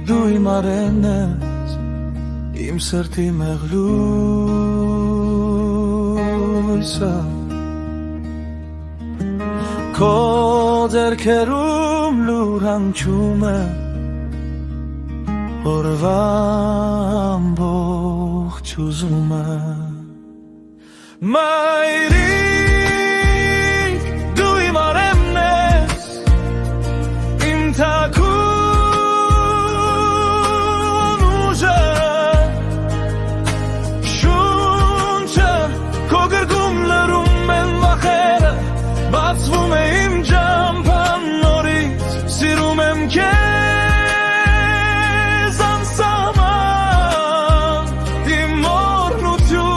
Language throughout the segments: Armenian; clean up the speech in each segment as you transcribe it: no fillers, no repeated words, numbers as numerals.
դու իմ արենն ես, իմ սրտի մեղլույսը, քո ձեռքերում լուր հանգչում է օրվա ամբողջ ուզումը, մայրիկ դու իմ արևն ես, իմ թաքուն ուժը, շունչը, քո գրկում լրում են վախերը, բացվում է իմ ճամփան նորից, սիրում եմ քեզ անսահման, իմ օրհնություն,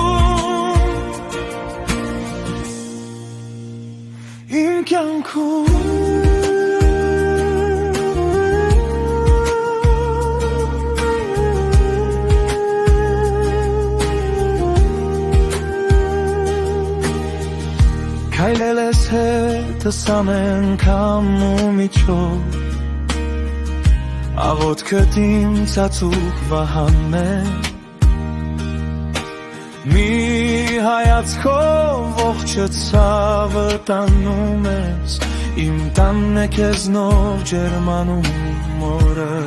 իմ կյանքում քայլել ես հետս ամեն անգամ ու միջով, աղոթքդ իմ ծածուկ վահանն է, մի հայացքով ողջը ցավը տանում ես, իմ տանն է քեզնով ջերմանում օրը,